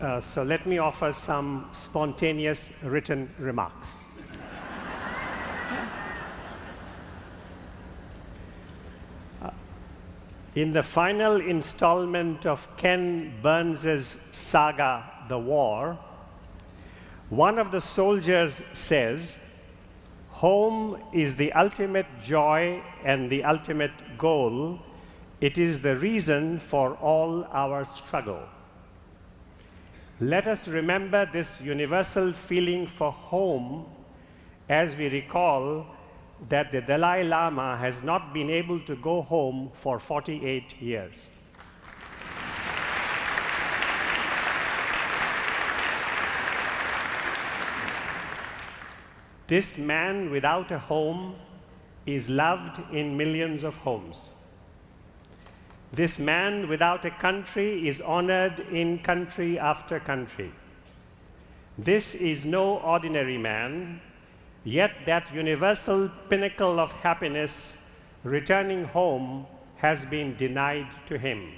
So let me offer some spontaneous written remarks. In the final installment of Ken Burns's saga, The War, one of the soldiers says, "Home is the ultimate joy and the ultimate goal. It is the reason for all our struggle." Let us remember this universal feeling for home as we recall that the Dalai Lama has not been able to go home for 48 years. This man without a home is loved in millions of homes. This man without a country is honored in country after country. This is no ordinary man, yet that universal pinnacle of happiness, returning home, has been denied to him.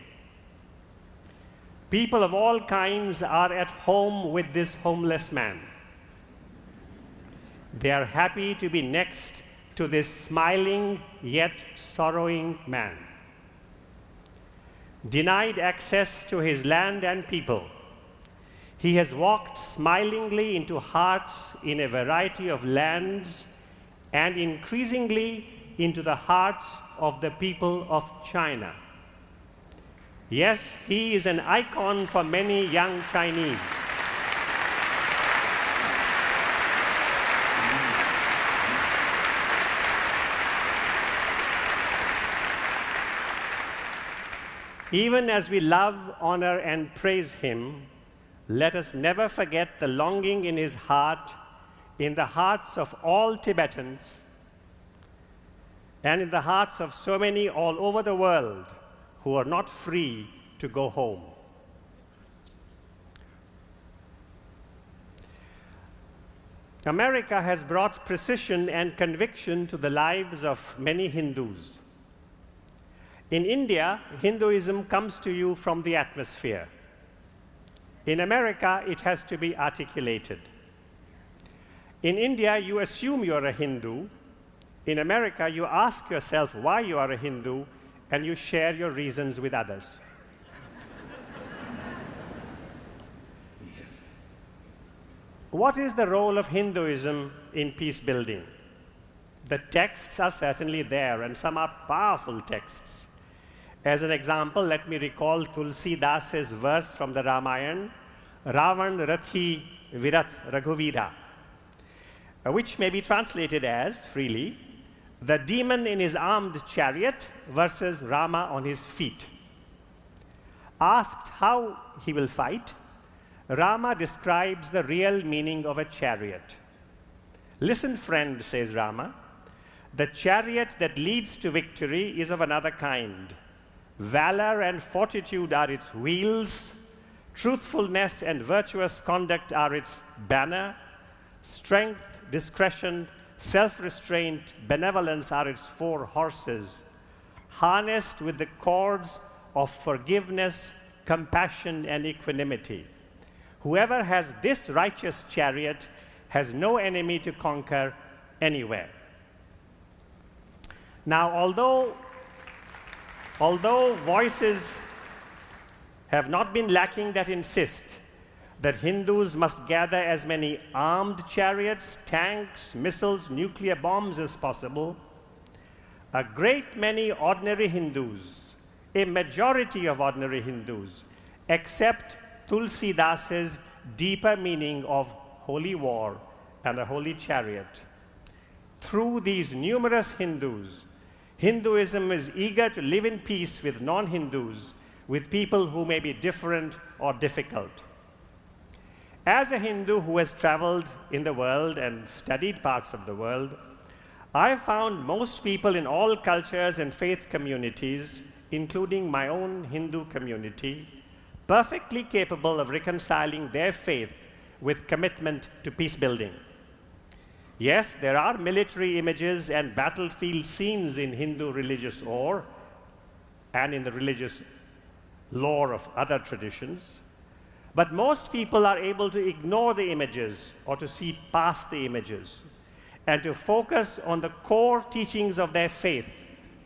People of all kinds are at home with this homeless man. They are happy to be next to this smiling yet sorrowing man. Denied access to his land and people, he has walked smilingly into hearts in a variety of lands and increasingly into the hearts of the people of China. Yes, he is an icon for many young Chinese. Even as we love, honor, and praise him, let us never forget the longing in his heart, in the hearts of all Tibetans, and in the hearts of so many all over the world who are not free to go home. America has brought precision and conviction to the lives of many Hindus. In India, Hinduism comes to you from the atmosphere. In America, it has to be articulated. In India, you assume you're a Hindu. In America, you ask yourself why you are a Hindu, and you share your reasons with others. What is the role of Hinduism in peace building? The texts are certainly there, and some are powerful texts. As an example, let me recall Tulsi Das's verse from the Ramayana, Ravan Rathi Virat Raghuvira, which may be translated as, freely, the demon in his armed chariot versus Rama on his feet. Asked how he will fight, Rama describes the real meaning of a chariot. "Listen, friend," says Rama, "the chariot that leads to victory is of another kind. Valor and fortitude are its wheels, truthfulness and virtuous conduct are its banner, strength, discretion, self-restraint, benevolence are its four horses, harnessed with the cords of forgiveness, compassion, and equanimity. Whoever has this righteous chariot has no enemy to conquer anywhere." Now, although voices have not been lacking that insist that Hindus must gather as many armed chariots, tanks, missiles, nuclear bombs as possible, a great many ordinary Hindus, a majority of ordinary Hindus, accept Tulsi Das's deeper meaning of holy war and a holy chariot. Through these numerous Hindus, Hinduism is eager to live in peace with non-Hindus, with people who may be different or difficult. As a Hindu who has traveled in the world and studied parts of the world, I found most people in all cultures and faith communities, including my own Hindu community, perfectly capable of reconciling their faith with commitment to peace building. Yes, there are military images and battlefield scenes in Hindu religious lore and in the religious lore of other traditions, But most people are able to ignore the images or to see past the images and to focus on the core teachings of their faith: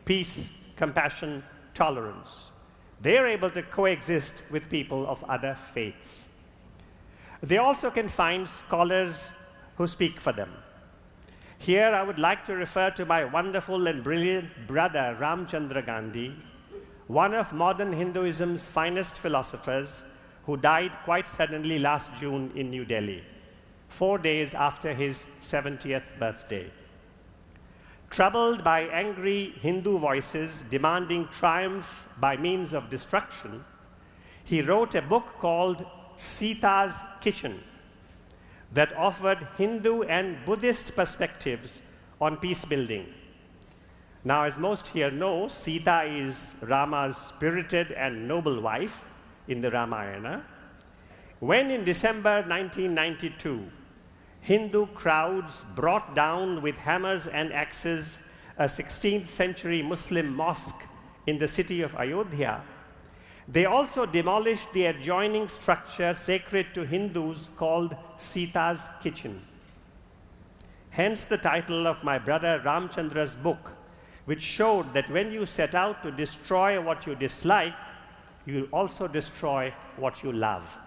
peace, compassion, tolerance. They are able to coexist with people of other faiths. They also can find scholars who speak for them. Here I would like to refer to my wonderful and brilliant brother Ramchandra Gandhi, one of modern Hinduism's finest philosophers, who died quite suddenly last June in New Delhi, 4 days after his 70th birthday. Troubled by angry Hindu voices demanding triumph by means of destruction, he wrote a book called Sita's Kitchen that offered Hindu and Buddhist perspectives on peace building. Now, as most here know, Sita is Rama's spirited and noble wife in the Ramayana. When in December 1992, Hindu crowds brought down with hammers and axes a 16th century Muslim mosque in the city of Ayodhya, they also demolished the adjoining structure sacred to Hindus called Sita's Kitchen. Hence the title of my brother Ramchandra's book, which showed that when you set out to destroy what you dislike, you also destroy what you love.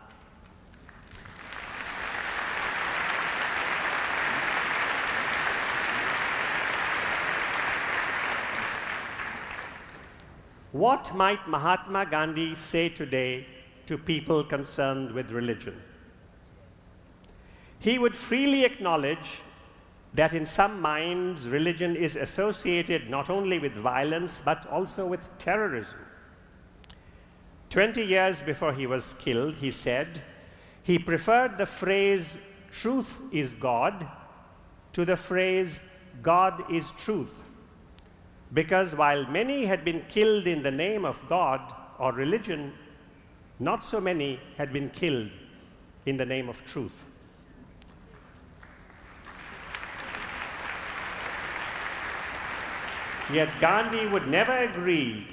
What might Mahatma Gandhi say today to people concerned with religion? He would freely acknowledge that in some minds, religion is associated not only with violence, but also with terrorism. 20 years before he was killed, he said he preferred the phrase, "truth is God," to the phrase, "God is truth." Because while many had been killed in the name of God or religion, not so many had been killed in the name of truth. Yet Gandhi would never agree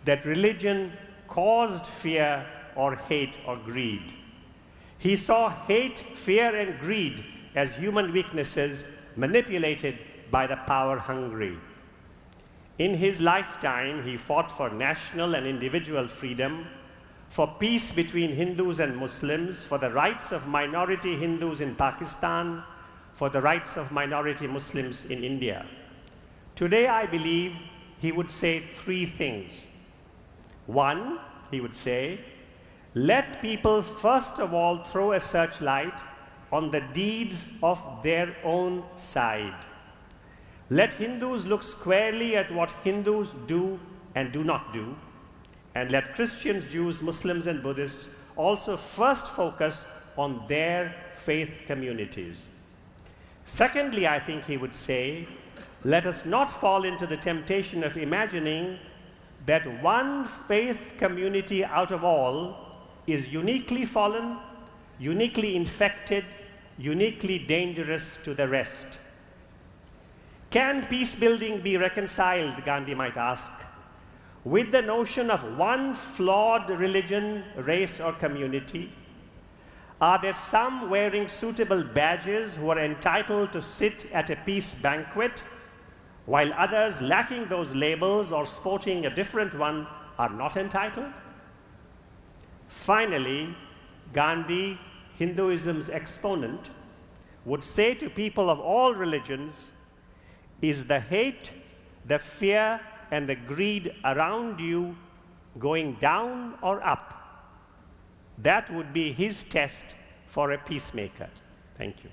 that religion caused fear or hate or greed. He saw hate, fear, and greed as human weaknesses manipulated by the power-hungry. In his lifetime, he fought for national and individual freedom, for peace between Hindus and Muslims, for the rights of minority Hindus in Pakistan, for the rights of minority Muslims in India. Today, I believe he would say three things. One, he would say, let people first of all throw a searchlight on the deeds of their own side. Let Hindus look squarely at what Hindus do and do not do, and let Christians, Jews, Muslims, and Buddhists also first focus on their faith communities. Secondly, I think he would say, let us not fall into the temptation of imagining that one faith community out of all is uniquely fallen, uniquely infected, uniquely dangerous to the rest. Can peace building be reconciled, Gandhi might ask, with the notion of one flawed religion, race, or community? Are there some wearing suitable badges who are entitled to sit at a peace banquet, while others lacking those labels or sporting a different one are not entitled? Finally, Gandhi, Hinduism's exponent, would say to people of all religions, is the hate, the fear, and the greed around you going down or up? That would be his test for a peacemaker. Thank you.